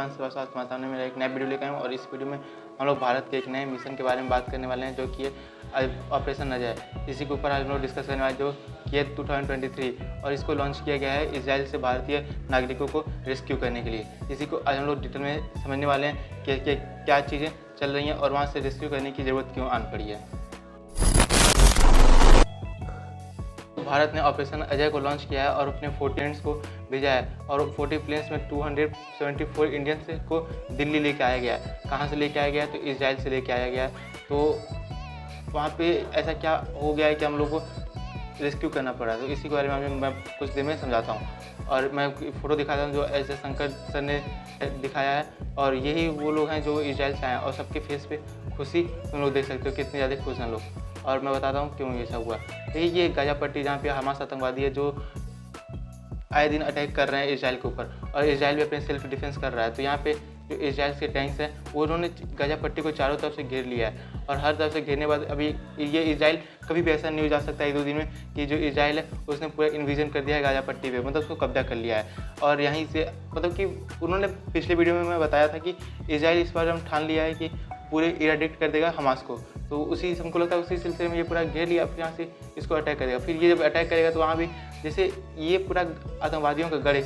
मैं तुम्हारे सामने मेरा एक नया वीडियो लेकर आया हूँ और इस वीडियो में हम लोग भारत के एक नए मिशन के बारे में बात करने वाले हैं जो कि ऑपरेशन अजय। इसी के ऊपर हम लोग डिस्कस करने वाले जो कि 2023 और इसको लॉन्च किया गया है इजराइल से भारतीय नागरिकों को रेस्क्यू करने के लिए। इसी को आज हम लोग डिटेल में समझने वाले हैं कि क्या चीज़ें चल रही हैं और वहाँ से रेस्क्यू करने की ज़रूरत क्यों आन पड़ी है। भारत ने ऑपरेशन अजय को लॉन्च किया है और अपने 40 प्लेन्स को भेजा है और 40 प्लेन्स में 274 इंडियंस को दिल्ली लेके आया गया है। कहाँ से लेके आया गया है? तो इजराइल से लेके आया गया है। तो वहाँ पे ऐसा क्या हो गया है कि हम लोग को रेस्क्यू करना पड़ा। तो इसी के बारे में मैं कुछ देर में समझाता हूँ और मैं फ़ोटो दिखाता हूँ जो ऐसे शंकर सर ने दिखाया है और यही वो लोग हैं जो इजराइल से आए हैं और सबके फेस पे खुशी तुम लोग देख सकते हो कितने ज़्यादा खुश हैं लोग। और मैं बताता हूँ क्यों ये सब हुआ। ये गाज़ा पट्टी जहाँ पे हमास आतंकवादी है जो आए दिन अटैक कर रहे हैं इजराइल के ऊपर और इजराइल भी अपने सेल्फ डिफेंस कर रहा है। तो यहाँ पे जो इजराइल के टैंक्स हैं वो उन्होंने गाज़ा पट्टी को चारों तरफ से घेर लिया है और हर तरफ से घेरने के बाद अभी ये इजराइल कभी भी ऐसा नहीं हो जा सकता 1-2 दिन में कि जो इजराइल है उसने पूरा इन्विजन कर दिया है गाज़ा पट्टी पे, मतलब उसको कब्जा कर लिया है। और यहीं से मतलब कि उन्होंने पिछले वीडियो में मैं बताया था कि इजराइल इस बार हम ठान लिया है कि पूरे इराडिक्ट कर देगा हमास को। तो उसी हमको लगता है उसी सिलसिले में ये पूरा घेर लिया, फिर यहाँ से इसको अटैक करेगा। फिर ये जब अटैक करेगा तो वहाँ भी जैसे ये पूरा आतंकवादियों का गढ़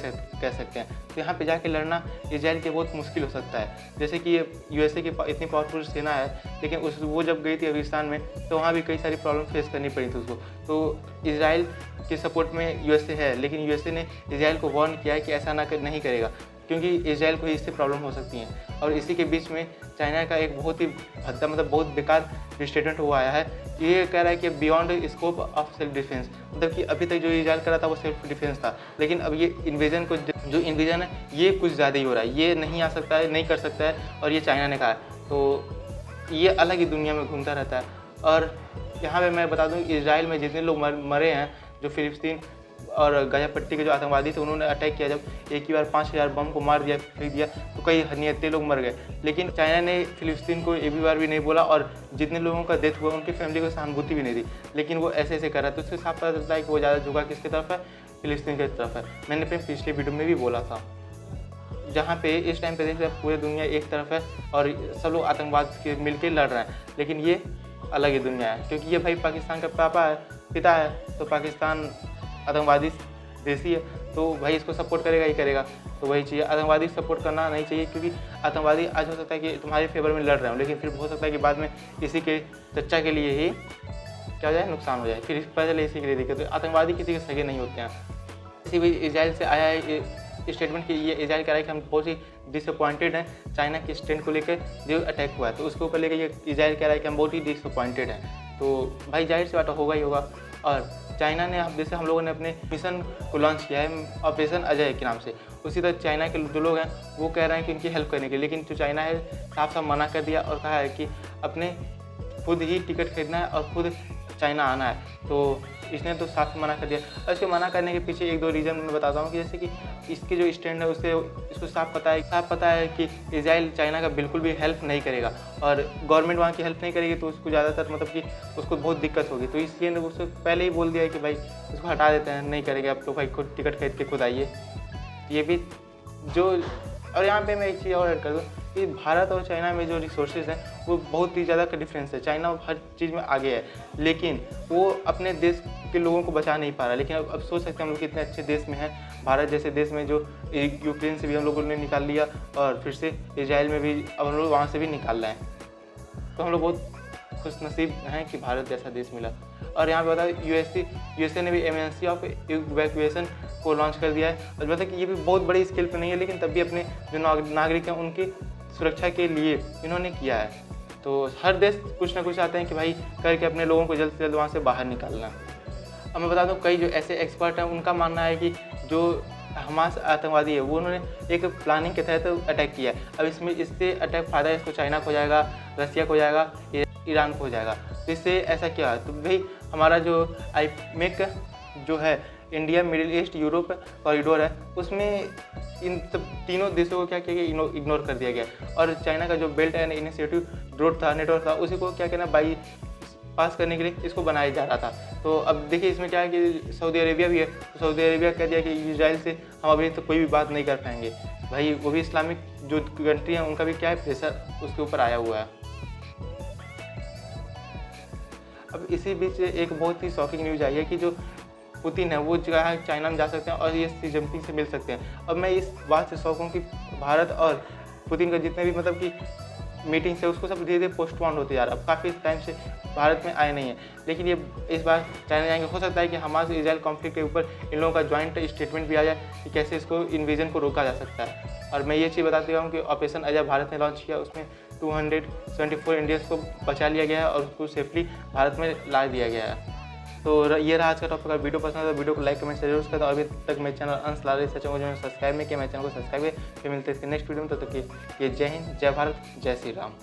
कह सकते हैं। तो यहाँ पे जाके लड़ना इजराइल के बहुत मुश्किल हो सकता है। जैसे कि ये यूएसए की इतनी पावरफुल सेना है लेकिन वो जब गई थी अफगानिस्तान में तो वहाँ भी कई सारी प्रॉब्लम फेस करनी पड़ी थी उसको। तो इजराइल के सपोर्ट में यूएसए है लेकिन यूएसए ने इजराइल को वार्न किया है कि ऐसा नहीं करेगा क्योंकि इजराइल को इससे प्रॉब्लम हो सकती हैं। और इसी के बीच में चाइना का एक बहुत ही भद्दा मतलब बहुत बेकार स्टेटमेंट हुआ आया है। ये कह रहा है कि beyond scope of self defence, मतलब कि अभी तक जो इजराइल कर रहा था वो सेल्फ डिफेंस था लेकिन अब ये इन्वेजन को जो इन्वेजन है ये कुछ ज़्यादा ही हो रहा है, ये नहीं आ सकता है, नहीं कर सकता है और ये चाइना ने कहा है। तो ये अलग ही दुनिया में घूमता रहता है। और यहाँ पर मैं बता दूँ इजराइल में जितने लोग मरे हैं जो फिलिस्तीन और गाज़ा पट्टी के जो आतंकवादी थे उन्होंने अटैक किया, जब एक ही बार 5000 बम को मार दिया फेंक दिया तो कई निहत्थे लोग मर गए। लेकिन चाइना ने फिलिस्तीन को एक भी बार भी नहीं बोला और जितने लोगों का डेथ हुआ उनकी फैमिली को सहानुभूति भी नहीं दी, लेकिन वो ऐसे कर रहा है। तो उससे साफ पता चलता है कि वो ज़्यादा झुका किसकी तरफ है? फिलिस्तीन की तरफ है। मैंने अपने पिछले वीडियो में भी बोला था। जहाँ पे इस टाइम पे देखते हैं पूरी दुनिया एक तरफ है और सब लोग आतंकवाद के मिल के लड़ रहे हैं, लेकिन ये अलग ही दुनिया है क्योंकि ये भाई पाकिस्तान का पिता है। तो पाकिस्तान आतंकवादी देशी है तो भाई इसको सपोर्ट करेगा ही करेगा। तो वही चाहिए, आतंकवादी सपोर्ट करना नहीं चाहिए क्योंकि आतंकवादी आज हो सकता है कि तुम्हारे फेवर में लड़ रहे हो लेकिन फिर हो सकता है कि बाद में इसी के चर्चा के लिए ही क्या हो जाए, नुकसान हो जाए, फिर पहले इसी के लिए दिक्कत। तो आतंकवादी किसी के सगे नहीं होते हैं। इसी भी इजराइल से आया है स्टेटमेंट कि ये इजराइल कह रहा है कि हम बहुत ही डिसअपॉइंटेड हैं चाइना के स्टैंड को लेकर जो अटैक हुआ है। तो उसके ऊपर लेकर ये इजराइल कह रहा है कि हम बहुत ही डिसअपॉइंटेड हैं। तो भाई जाहिर सी बात होगा ही होगा। और चाइना ने जैसे हम लोगों ने अपने मिशन को लॉन्च किया है ऑपरेशन अजय के नाम से, उसी तरह चाइना के जो लोग हैं वो कह रहे हैं कि उनकी हेल्प करने के लिए, लेकिन जो चाइना है साफ साफ मना कर दिया और कहा है कि अपने खुद ही टिकट खरीदना है और खुद चाइना आना है। तो इसने तो साफ मना कर दिया। और इसके मना करने के पीछे 1-2 रीज़न मैं बताता हूँ कि जैसे कि इसके जो स्टैंड है उससे इसको साफ पता है कि इजराइल चाइना का बिल्कुल भी हेल्प नहीं करेगा और गवर्नमेंट वहाँ की हेल्प नहीं करेगी तो उसको ज़्यादातर मतलब कि उसको बहुत दिक्कत होगी। तो इसलिए ने उसको पहले ही बोल दिया है कि भाई इसको हटा देते हैं, नहीं करेंगे अब तो भाई खुद टिकट खरीद के खुद आइए। ये भी जो और यहाँ पे मैं एक चीज़ और ऐड कर दूँ कि भारत और चाइना में जो रिसोर्सेज हैं वो बहुत ही ज़्यादा का डिफरेंस है। चाइना हर चीज़ में आगे है लेकिन वो अपने देश के लोगों को बचा नहीं पा रहा। लेकिन अब सोच सकते हैं हम लोग कितने अच्छे देश में हैं, भारत जैसे देश में जो यूक्रेन से भी हम लोगों ने निकाल लिया और फिर से इजराइल में भी अब हम लोग वहाँ से भी निकाल रहे हैं। तो हम लोग बहुत खुशनसीब हैं कि भारत जैसा देश मिला। और यहाँ पे बता यूएसए ने भी एमरजेंसी ऑफ इवैक्यूएशन को लॉन्च कर दिया है। और मतलब कि ये भी बहुत बड़ी स्केल पे नहीं है लेकिन तब भी अपने जो नागरिक हैं उनकी सुरक्षा के लिए इन्होंने किया है। तो हर देश कुछ ना कुछ चाहते हैं कि भाई करके अपने लोगों को जल्द से जल्द वहाँ से बाहर निकालना। अब मैं बता दूँ कई जो ऐसे एक्सपर्ट हैं उनका मानना है कि जो हमास आतंकवादी है वो उन्होंने एक प्लानिंग के तहत अटैक किया है। अब इससे अटैक फ़ायदा इसको चाइना को हो जाएगा, रसिया को हो जाएगा, ईरान को हो जाएगा। तो इससे ऐसा क्या है? तो भाई हमारा जो आईमेक जो है India middle east Europe corridor है उसमें इन सब तीनों देशों को क्या किया गया, इग्नोर कर दिया गया। और चाइना का जो बेल्ट एंड इनिशिएटिव नेटवर्क था उसी को क्या कहना पास करने के लिए इसको बनाया जा रहा था। तो अब देखिए इसमें क्या है कि सऊदी अरेबिया भी है, तो सऊदी अरेबिया कह दिया कि इजराइल से हम अभी तो कोई भी बात नहीं कर पाएंगे। भाई वो भी इस्लामिक जो कंट्री है उनका भी क्या है, प्रेशर उसके ऊपर आया हुआ है। अब इसी बीच एक बहुत ही शॉकिंग न्यूज़ आई है कि जो पुतिन है वो जो है चाइना में जा सकते हैं और ये शी जिनपिंग से मिल सकते हैं। अब मैं इस बात से शौक हूँ कि भारत और पुतिन का जितने भी मतलब कि मीटिंग्स है उसको सब धीरे धीरे पोस्टपोन होते जा रहा है। अब काफ़ी टाइम से भारत में आए नहीं है, लेकिन ये इस बार चाइना जाएंगे। हो सकता है कि हमास इजराइल कॉन्फ्लिक्ट के ऊपर इन लोगों का जॉइंट स्टेटमेंट भी आ जाए कि कैसे इसको इन्वेजन को रोका जा सकता है। और मैं ये चीज़ बता देता हूँ कि ऑपरेशन अजय भारत ने लॉन्च किया, उसमें 274 इंडियंस को बचा लिया गया है और उसको सेफली भारत में ला दिया गया है। तो ये रहा आज का टॉपिक। अगर वीडियो पसंद है तो वीडियो को लाइक कमेंट जरूर करें। और अभी तक मेरे चैनल अंश लाल सच जो सब्सक्राइब नहीं किया, मेरे चैनल को सब्सक्राइब करें। फिर मिलते हैं इसके नेक्स्ट वीडियो में। तब तक कि जय हिंद, जय भारत, जय श्री राम।